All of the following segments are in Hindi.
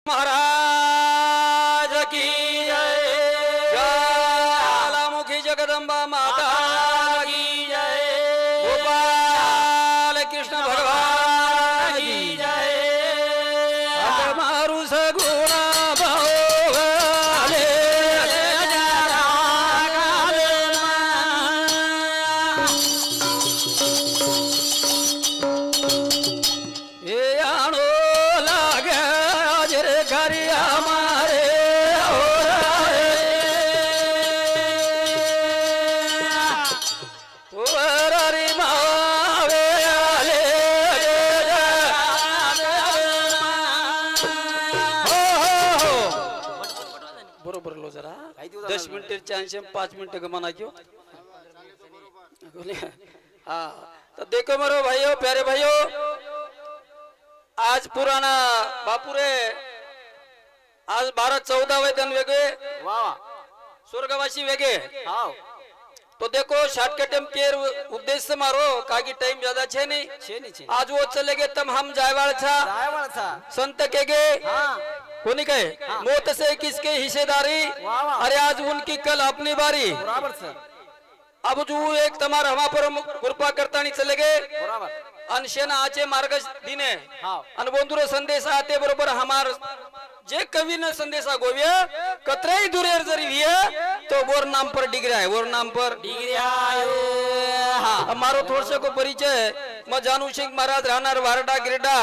महाराज की जय। ज्वालामुखी जगदम्बा माता की जय। गोपाल कृष्ण भगवान की जय। मारू सगुणा बरोबर लो जरा 10 मिनिट चांस 5 मिनिट गमाना क्यों। हाँ तो देखो मेरे भाइयों प्यारे भाइयों, आज पुराना बापुरे आज 12-14 दिन वेगळे स्वर्गवासी वेगे। तो देखो शॉर्टकट के उद्देश्य मारो काकी टाइम ज्यादा छे नहीं। आज वो चले गए तम हम जायवाल था संत के गए कोनी कहे मौत से किसके हिस्सेदारी। अरे आज उनकी कल अपनी बारी। अब जो एक तमार हमा पर कृपा करता नहीं चले गए अनशेना आचे मार्ग दिने अनबोंदुरो संदेश आते बरोबर हमार जे कवि ने संदेशा गोव्य कतराई दूरेर जरी लिया तो बोर नाम पर डिग्रा है। बोर नाम पर डिग्रा हमारो थोड़से को परिचय मैं जानू सिंह महाराज राहणार वारडा गिरडा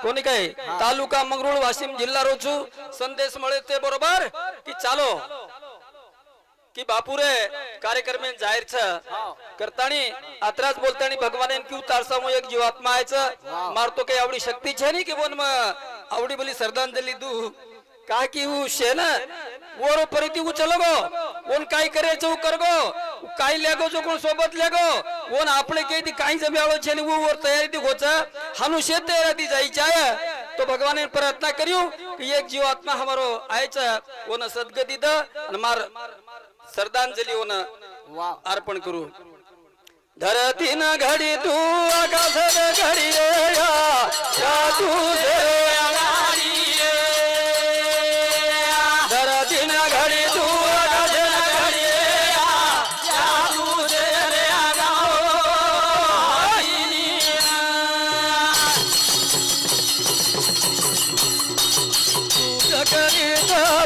कोणी काय तालुका मंगरुळ वाशिम जिल्हा रोचू संदेश मळे ते बरोबर की चालो कि बापुरे कार्यक्रम में जाहिर छ करतानी आत्रास बोलतानी भगवान क्यों तारसा मो एक जीवात्मा आयचं मारतो काही आवडी शक्ती छे नहीं कि बोन म आवडी बली श्रद्धांजलि दू का कि वो शे ना वो परिती वो चलोगो वोन काय करे चौ करगो काय लेगो जो कोण सोबत लेगो वोन आपले के ती काय जम्याळो छे वो वर तयारी ती होचा हानु शे तयारी जायची आहे। तो भगवान ने प्रार्थना करियो कि एक जीवात्मा हमारो आयचा वोन सद्गती द आणि मार श्रद्धांजलि होन अर्पण करू। धरती न घडी तू आकाश न घडी रे या तू से अगाडी धरती न घडी तू आकाश न घडी या तू से रे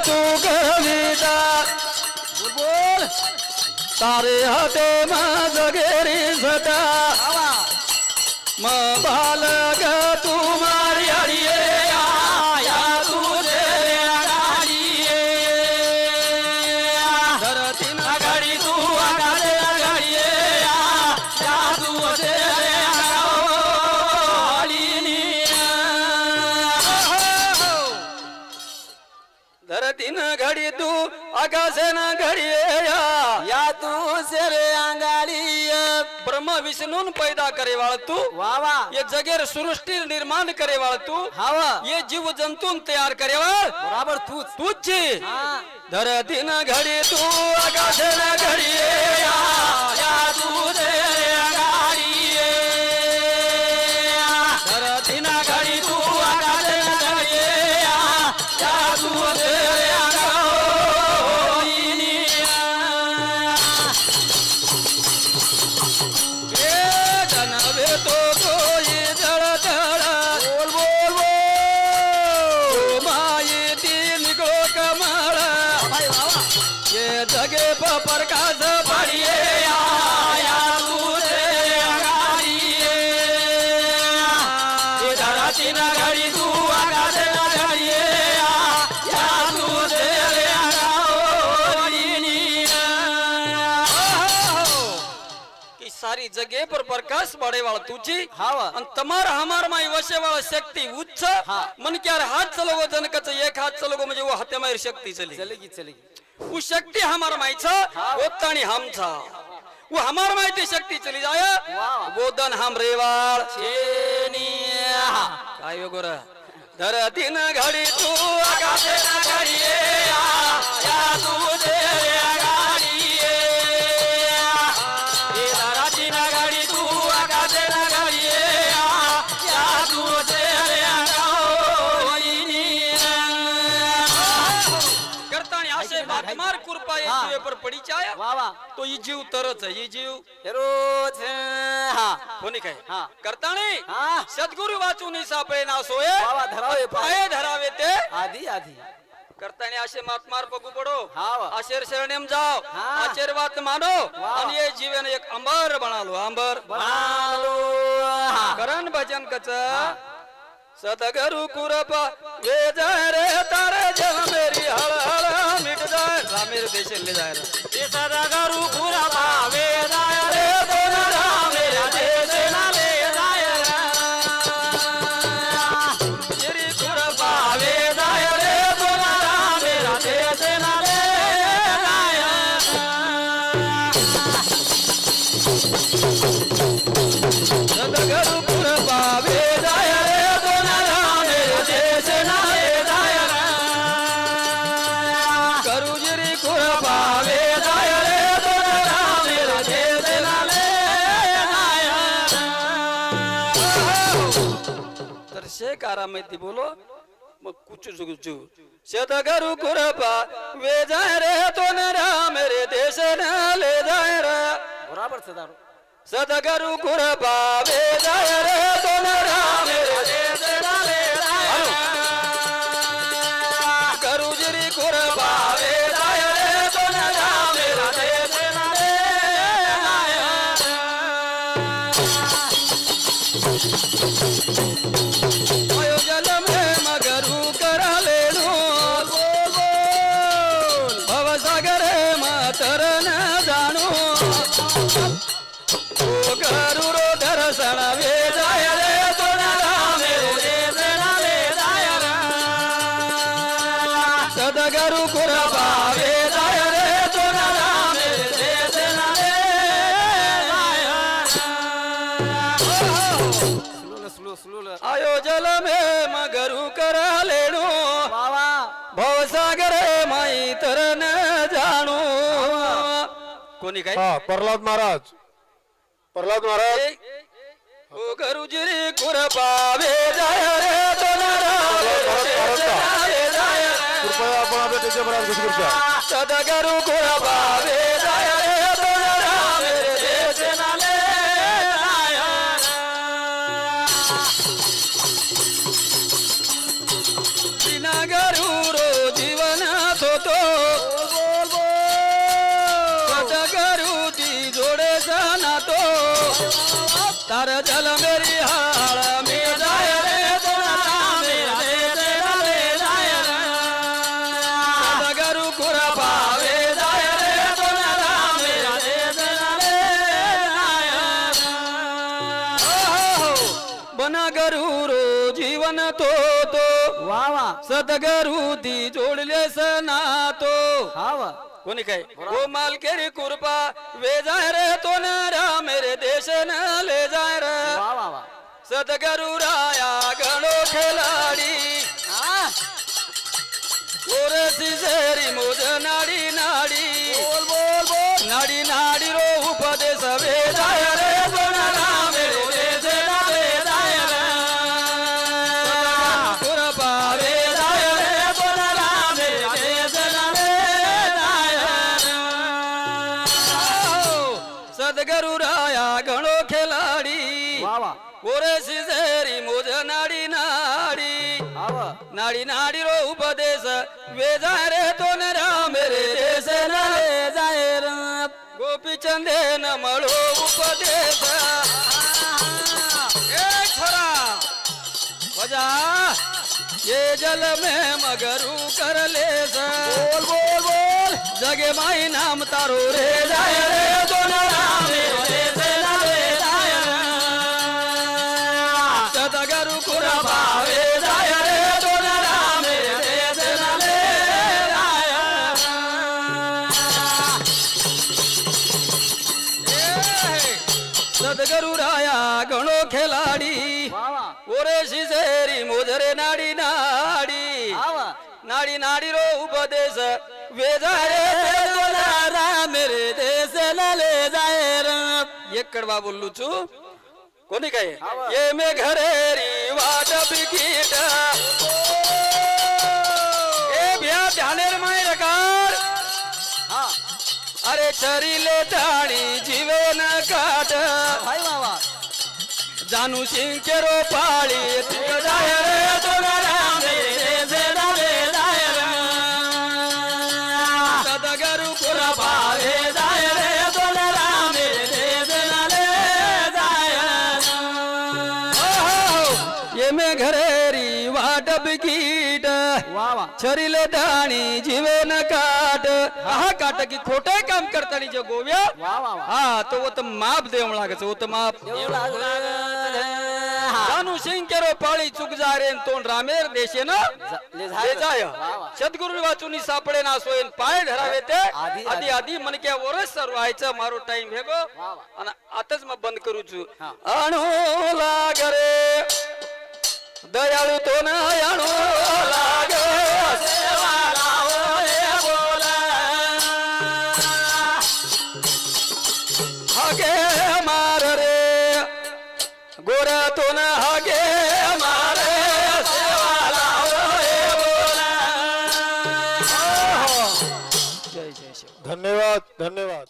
तू कविता बोल तारे हाथे में जगेरी सता म बालक तुम्हारी हरिये या तुझे अगाड़िए धरती न घड़ी तू अगाड़े अगाड़िए या तुझे धरती न घड़ी तू आकाशे न घड़िए या तू सेरे अंगाड़ी ब्रह्म विष्णु पैदा करे वाल तू ये जगेर सृष्टि निर्माण करे वाल तू ये जीव जंतु तैयार करे वाल बराबर तू तुझे धरती न घड़ी तू आकाशे न घड़िए या तू सेरे अंगाड़ी धरती न घड़ी तू आकाशे न घड़िए या तू सेरे तो कोई जड़ बोल बोल बोल माई तीन को कमाड़ा ये जगह पर प्रकाश पड़िए या तुझे अगाड़िए ये धरती न घड़ी तू आकाश न घड़िए या तुझे सारी जगह पर प्रकाश बढ़े वाला तुझी तमारा हमार माई वशे वाला शक्ति उच्च मन क्या हाथ चलोगो जनक एक हाथ चलोगो म्हणजे वो हाथे मारी शक्ति चलेगी वो शक्ति हमार माई छा वो तानी हम छा वो हमार माई ती शक्ति चली जाए वो दन हम रेवाल काय गोरा धरती न घड़ी तू आकाशे न घड़िए या तुझे अगाड़िए धरती न घड़ी तू आकाशे न घड़िए या तुझे पर पड़ी चाया वाह वाह तो ये जीव तरच है ये जीव रोज हाँ कोणी काय हाँ करता नाही हाँ सद्गुरु वाचून सापळे ना सोये वाह वाह धरावे पाय धरावे ते आधी आधी करताने असे मातमार बघू पडो हाँ वाह आशेर शरणेम जाओ हाँ। आशीर्वाद मानो वाह। आणि ये जीवन एक अंबर बनालो अंबर बनालो हाँ करण भजन कच सतगुरु कुरपा वे जाए रे तारे जल मेरी हल हल मिट जाए रामेर देश ले जाए रे ये सतगुरु कुरपा वे जाए रे दोन रामेर देश ले जाए रे तेरी कुरपा वे जाए रे दोन रामेर देश ले जाए सतगुरु कुरपा वे जाए रे दोन रामेर देश ले जाए रे करुजरी कुरपा वे जाए रे दोन रामेर देश ले तर शेख आरामेती बोलो मग कुछ जुगजू सतगुरु कुरपा वे जाए रे दोन रामेर देश ले जाए रे बराबर सदारो सतगुरु कुरपा वे जाए रे दोन रामेर देश ले जाए करुजरी कुरपा वे जाए रे दोन रामेर देश ले जल में मगरू कर लेनो भव सागर मातर न जानो ओ गरुरो दर्शन वे जाय रे दोन रामेर देश ले जाय रे सतगुरु कुरपा वे जाय रे दोन रामेर देश ले स्लो स्लो आयो जल में मगरू कर लेनो वाह वाह भव सागर माई तर न जाणू कोणी काय हा प्रल्हाद महाराज ओ गरुजरी कुरपा वे जाय रे दोन रामेर देश ले जाय रे कृपया आपण आपल्या त्याच्या बरोबर घोषित करूया सतगुरु कुरपा वे जाय रे दोन रामेर देश ले जाय बिना गरुरो जीवन होतो सतगुरु ती जोडे सनातो तार जल मेरी हाळ मी जाय रे दोन रामेर देश ले जाय रे सतगुरु कुरपा वे जाय रे दोन रामेर देश ले जाय बना गरुरो जीवन तो वाह वाह सतगुरु ती जोडले सनातो हाँ वाह कोणी काय ओ मालकेरी कुरपा वे जाय रे तो न रामेर देश न ले जाय रे वाह वाह वाह सतगुरु राया गणो खिलाडी हाँ ओरसी सेरी मोज नाडी नाडी बोल बोल बोल नाडी नाडी रो उपदेश वे जाय रे दोन रामेर देश ले जाय रे कुरपा वे जाय रे दोन रामेर देश ले जाय सतगुरु राया गणो खिलाडी वाह वाह ओरसी सेरी मोज नाडी नाडी हाँ वाह नाडी नाडी रो उपदेश वे जाय रे तो न रामेर देश ले जाय रे गोपी चंदे न मळो उपदेश एक छोरा बजा ये जल में मगरू कर ले बोल बोल बोल जगे माई नाम तारो रे जाय रे दोन रामेर देश ले जाय सतगुरु कुरपा वे जाय रे दोन रामेर देश ले जाय सतगुरु राया गणो खिलाडी वाह वाह ओरे शिसेरी मोजरे नाडी नाडी हाँ वाह नाडी नाडी रो उपदेश वे जाय रे दोन रामेर देश ले जाय रे एक कडवा बोलू चू कोणी काय ये मे घरेरी वाट बिकीट ए भ्या ध्यानेर माय रकार हाँ छरीले दाणी जीवन काट भाई बाबा जानू सिंह केरो पाळी तिक जाय रे तुकाराम देशेला ले जाय सदगरु पुरा पावे जाय रे तुकाराम देशेला ले जाय ये में घरेरी वाटब कीट वाह छरीले दाणी जीवन काट हा काट की खोटे काम करतानी जो गोव्या वाह वाह हा तो वो तो माप देवण लागच वो तो माप जानू सिंह केरो पाळी चुक जा रे तोंड रामेर देशे ना ले जाय सद्गुरु वाचुनी सापडे ना सोयन पाय धरावे ते आधी आधी मन के वरस सर्वायचं मारो टाइम हेगो आणि आताच मग बंद करू छु आणू लाग रे दयाळू तो ना आणू लाग सेवा लावो हे बोला हागे मार रे गोरा तो ना हागे मार सेवा लावो हे बोला जय जय शिव धन्यवाद धन्यवाद.